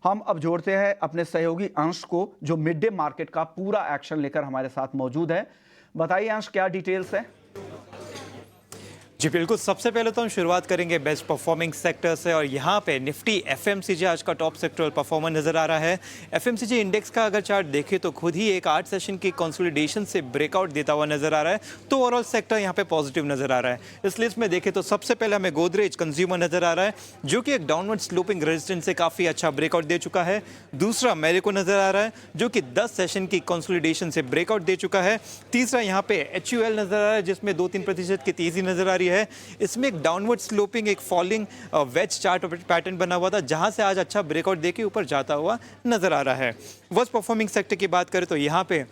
हम अब जोड़ते हैं अपने सहयोगी अंश को, जो मिड डे मार्केट का पूरा एक्शन लेकर हमारे साथ मौजूद है। बताइए अंश, क्या डिटेल्स है? जी बिल्कुल। सबसे पहले तो हम शुरुआत करेंगे बेस्ट परफॉर्मिंग सेक्टर से और यहाँ पे निफ्टी एफएमसीजी आज का टॉप सेक्टरल परफॉर्मर नजर आ रहा है। एफएमसीजी इंडेक्स का अगर चार्ट देखें तो खुद ही एक 8 सेशन की कंसोलिडेशन से ब्रेकआउट देता हुआ नजर आ रहा है, तो ओवरऑल सेक्टर यहाँ पे पॉजिटिव नजर आ रहा है। इस लिस्ट में देखें तो सबसे पहले हमें गोदरेज कंज्यूमर नजर आ रहा है, जो कि एक डाउनवर्ड स्लोपिंग रेजिस्टेंस से काफी अच्छा ब्रेकआउट दे चुका है। दूसरा मेरिको नजर आ रहा है, जो कि 10 सेशन की कंसोलिडेशन से ब्रेकआउट दे चुका है। तीसरा यहाँ पे एचयूएल नजर आ रहा है, जिसमें 2-3% की तेजी नजर आ रही है। इसमें एक डाउनवर्ड स्लोपिंग, एक फॉलिंग वेज चार्ट पैटर्न बना हुआ था, जहां से आज अच्छा ब्रेकआउट देके ऊपर जाता हुआ नजर आ रहा है। वर्स्ट परफॉर्मिंग सेक्टर की बात करें तो यहाँ पे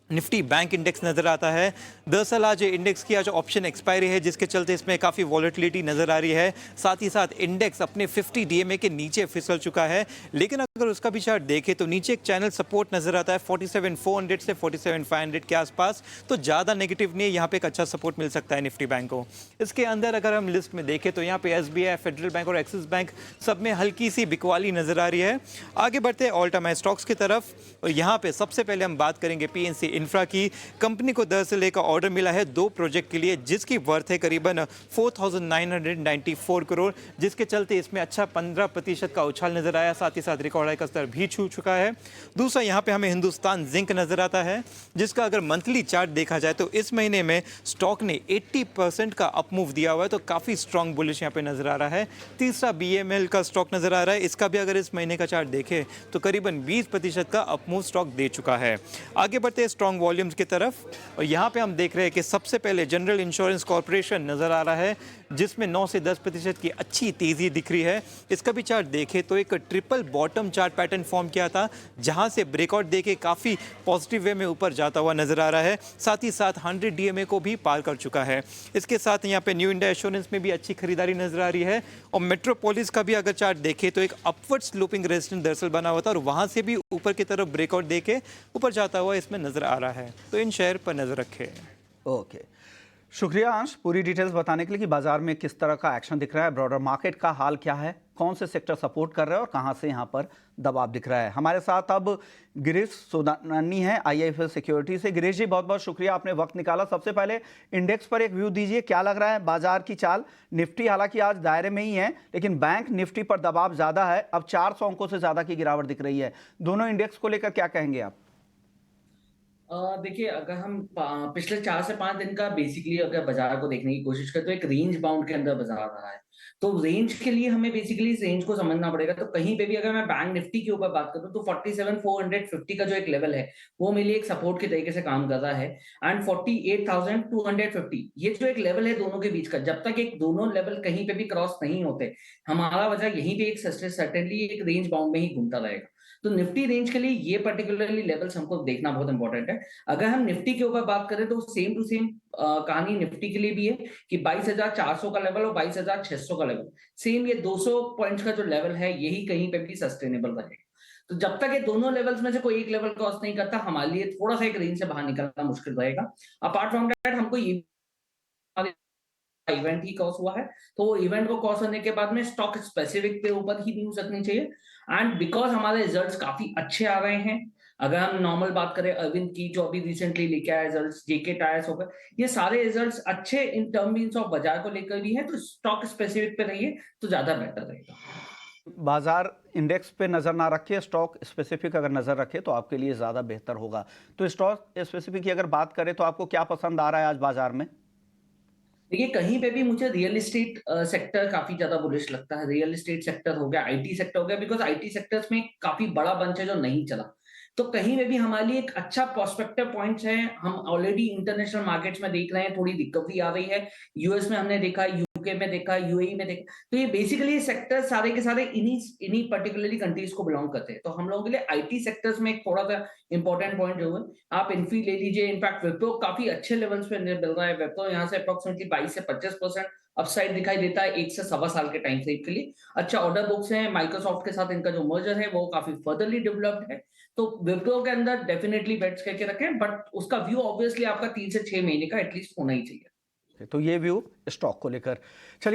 निफ्टी बैंक इंडेक्स नजर आता है। दरअसल आज इंडेक्स की आज ऑप्शन एक्सपायरी है, जिसके चलते इसमें काफ़ी वॉलेटिलिटी नजर आ रही है। साथ ही साथ इंडेक्स अपने 50 डीएमए के नीचे फिसल चुका है, लेकिन अगर उसका भी चार्ट देखें तो नीचे एक चैनल सपोर्ट नजर आता है 47,400 से 47,500 के आसपास, तो ज़्यादा नेगेटिव नहीं है, यहाँ पे एक अच्छा सपोर्ट मिल सकता है निफ्टी बैंक को। इसके अंदर अगर हम लिस्ट में देखें तो यहाँ पे एसबीआई, फेडरल बैंक और एक्सिस बैंक सब में हल्की सी बिकवाली नजर आ रही है। आगे बढ़ते हैं ऑल टाइम हाई स्टॉक्स की तरफ, और यहाँ पे सबसे पहले हम बात करेंगे पीएनसी इंफ्रा की। कंपनी को दरअसल एक ऑर्डर मिला है 2 प्रोजेक्ट के लिए, जिसकी वर्थ है करीबन 4,994 करोड़, जिसके चलते इसमें अच्छा 15% का उछाल नजर आया। साथ ही साथ रिकॉर्ड हाई का स्तर भी छू चुका है। दूसरा यहाँ पे हमें हिंदुस्तान जिंक नजर आता है, जिसका अगर मंथली चार्ट देखा जाए तो इस महीने में स्टॉक ने 80% का अपमूव दिया हुआ है, तो काफी स्ट्रॉन्ग बुलिश यहाँ पे नजर आ रहा है। तीसरा बीएमएल का स्टॉक नजर आ रहा है, इसका भी अगर इस महीने का चार्ट देखें तो करीबन 20% का अपमूव स्टॉक दे चुका है। आगे बढ़ते हैं स्ट्रॉन्ग वॉल्यूम्स की तरफ, और यहाँ पे हम देख रहे हैं कि सबसे पहले जनरल इंश्योरेंस कॉर्पोरेशन नजर आ रहा है, जिसमें 9 से 10% की अच्छी तेजी दिख रही है। इसका भी चार्ट देखें तो एक triple bottom chart pattern form किया था, जहां से ब्रेकआउट देके काफी पॉजिटिव वे में ऊपर जाता हुआ नजर आ रहा है। साथ ही साथ 100 डीएमए को भी पार कर चुका है। इसके साथ यहाँ पे न्यू इंडिया एश्योरेंस में भी अच्छी खरीदारी नजर आ रही है, और मेट्रोपोलिस का भी अगर चार्ट देखें तो एक अपवर्ड स्लोपिंग रेजिस्टेंस दरअसल बना हुआ था, और वहां से भी ऊपर की तरफ ब्रेकआउट देके ऊपर जाता हुआ इसमें नजर आ रहा है, तो इन शेयर पर नजर रखें। ओके, शुक्रिया अंश पूरी डिटेल्स बताने के लिए कि बाजार में किस तरह का एक्शन दिख रहा है, ब्रॉडर मार्केट का हाल क्या है, कौन से सेक्टर सपोर्ट कर रहे हैं और कहां से यहां पर दबाव दिख रहा है। हमारे साथ अब गिरीश सोनानी है आईआईएफएल सिक्योरिटी से। गिरीश जी, बहुत बहुत शुक्रिया, आपने वक्त निकाला। सबसे पहले इंडेक्स पर एक व्यू दीजिए, क्या लग रहा है बाजार की चाल? निफ्टी हालांकि आज दायरे में ही है, लेकिन बैंक निफ्टी पर दबाव ज्यादा है, अब 400 अंकों से ज्यादा की गिरावट दिख रही है। दोनों इंडेक्स को लेकर क्या कहेंगे आप? देखिए, अगर हम पिछले 4 से 5 दिन का बेसिकली अगर बाजार को देखने की कोशिश करें तो एक रेंज बाउंड के अंदर बाजार रहा है। तो रेंज के लिए हमें बेसिकली इस रेंज को समझना पड़ेगा। तो कहीं पे भी अगर मैं बैंक निफ्टी के ऊपर बात करूं तो 47,450 का जो एक लेवल है वो मेरे लिए एक सपोर्ट के तरीके से काम कर रहा है, एंड 48,250 ये जो एक लेवल है दोनों के बीच का, जब तक एक दोनों लेवल कहीं पे भी क्रॉस नहीं होते, हमारा वजह यहीं पे एक सर्टेनली एक रेंज बाउंड में ही घूमता रहेगा। तो निफ्टी रेंज के लिए ये पर्टिकुलरली लेवल्स हमको देखना बहुत इंपॉर्टेंट है। अगर हम निफ्टी के ऊपर बात करें तो सेम टू सेम कहानी निफ्टी के लिए भी है कि 22,400 का लेवल और 22,600 का लेवल, सेम ये 200 पॉइंट्स का जो लेवल है यही कहीं पे भी सस्टेनेबल रहेगा। तो जब तक ये दोनों लेवल्स में से कोई एक लेवल क्रॉस नहीं करता, हमारे लिए थोड़ा सा एक रेंज से बाहर निकलना मुश्किल रहेगा। अपार्ट फ्रॉम दैट हमको ये इवेंट ही क्रॉस हुआ है, तो वो इवेंट को क्रॉस होने के बाद में स्टॉक स्पेसिफिक पे ऊपर ही न्यूज रखनी चाहिए। एंड बिकॉज हमारे रिजल्ट्स काफी अच्छे आ रहे हैं, अगर हम नॉर्मल बात करें अरविंद की जो अभी रिसेंटली लेके आए रिजल्ट्स, जेके टायर्स हो गए, ये सारे रिजल्ट्स अच्छे इन टर्म्स ऑफ बाजार को लेकर भी है, तो स्टॉक स्पेसिफिक पे रहिए तो ज्यादा बेटर रहेगा। बाजार इंडेक्स पे नजर ना रखे, स्टॉक स्पेसिफिक अगर नजर रखे तो आपके लिए ज्यादा बेहतर होगा। तो स्टॉक स्पेसिफिक की अगर बात करें तो आपको क्या पसंद आ रहा है आज बाजार में? देखिए, कहीं पे भी मुझे रियल एस्टेट सेक्टर काफी ज्यादा बुलिश लगता है। रियल एस्टेट सेक्टर हो गया, आईटी सेक्टर हो गया, बिकॉज आईटी सेक्टर्स में काफी बड़ा बंच है जो नहीं चला, तो कहीं में भी हमारे लिए एक अच्छा प्रोस्पेक्टिव पॉइंट्स है। हम ऑलरेडी इंटरनेशनल मार्केट्स में देख रहे हैं थोड़ी रिकवरी आ रही है, यूएस में हमने देखा, यूके में देखा, यूएई में देखा, तो ये बेसिकली सेक्टर सारे के सारे इन्हीं पर्टिकुलरली कंट्रीज को बिलोंग करते हैं। तो हम लोगों के लिए आईटी सेक्टर्स में एक थोड़ा सा इंपॉर्टेंट पॉइंट जो है, आप इन्फी ले लीजिए, इनफैक्ट विप्रो काफी अच्छे लेवल्स पे मिल रहा है। विप्रो यहाँ से अप्रोक्सीमेटली 22 से 25% अपसाइड दिखाई देता है 1 से 1.25 साल के टाइम फ्रेम के लिए। अच्छा ऑर्डर बुक्स हैं, माइक्रोसॉफ्ट के साथ इनका जो मर्जर है वो काफी फर्दरली डेवलप्ड है, तो विप्रो के अंदर डेफिनेटली बेट्स करके रखें, बट उसका व्यू ऑब्वियसली आपका 3 से 6 महीने का एटलीस्ट होना ही चाहिए। तो ये व्यू स्टॉक को लेकर। चलिए